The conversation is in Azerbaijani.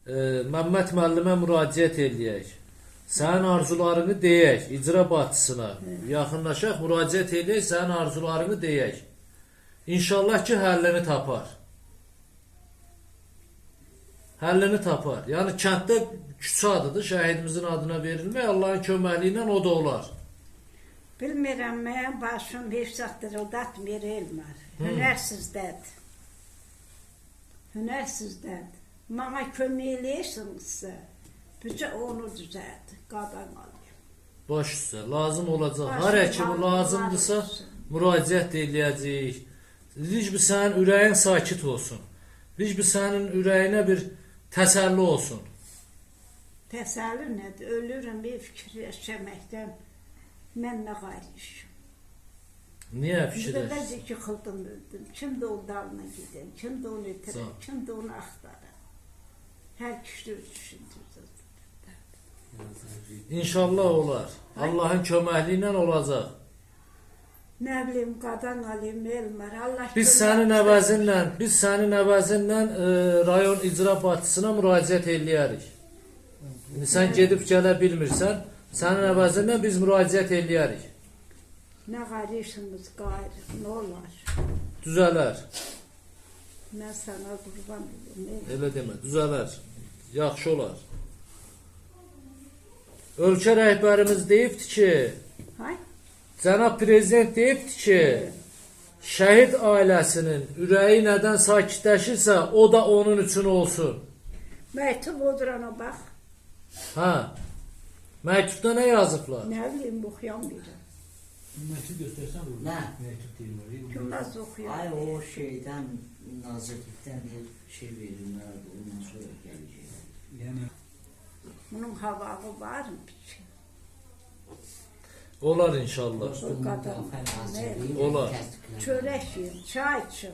Məhəmməd müəllimə müraciət eləyək. Sənin arzularını deyək, icra başçısına. Yaxınlaşaq, müraciət eləyək, sənin arzularını deyək. İnşallah ki, həllini tapar. Həllini tapar. Yəni, kənddə küçə adıdır, şəhidimizin adına verilmək, Allahın köməkliyi ilə o da olar. Bilmirəm, mənim başım bir saatdır odatmır elmar. Hünərsizdən. Hünərsizdən. Bana kömək eləyirsinizsə, bücə onu düzəldir, qadan alayım. Baş üstə, lazım olacaq. Hər həkimi lazımdırsa, müraciət eləyəcəyik. Biz sənin ürəyin sakit olsun. Biz sənin ürəyinə bir təsəlli olsun. Təsəlli nədir? Ölürüm bir fikirləşməkdən. Mən nə qayırışım? Niyə Bizdə fikirləşsin? bəzi iki xıldım öldüm. Kim də o dalına gedən, kim də onu itirən, kim də onu axtarır. Hər kişi öz düşündürür. İnşallah olar. Allahın köməkliyi ilə olacaq. Nə bilim, qadan alayım, elmar. Allah Biz sənin əvəzinlə rayon icra başçısına müraciət eləyərik. Sən gedib gələ bilmirsən, sənin əvəzinlə biz müraciət eləyərik. nə qarışınız qayırır, nə olar? Düzələr. Mən sana qurban olum. Elə demə, düzələr. Yaxşı olar. Ölkə rəhbərimiz deyibdi ki, Hay? cənab prezident deyibdi ki, şəhid ailəsinin ürəyi nədən sakitləşirsə, o da onun üçün olsun. Məktub odur ona bax. Hə. Məktubda nə yazıblar? Nə bilim, oxuyan biri. Mektup göstersen olur. Ne? Mektup değil mi? Kim nasıl oxuyan? Ay o şeyden nazırlıktan bir şey verirler, ondan sonra gelecek. Yani Bunun havağı var mı? Olar inşallah. O kadar. Zafer Ne? Hazretleri Olar. kestikler. Çörək yiyin, çay için.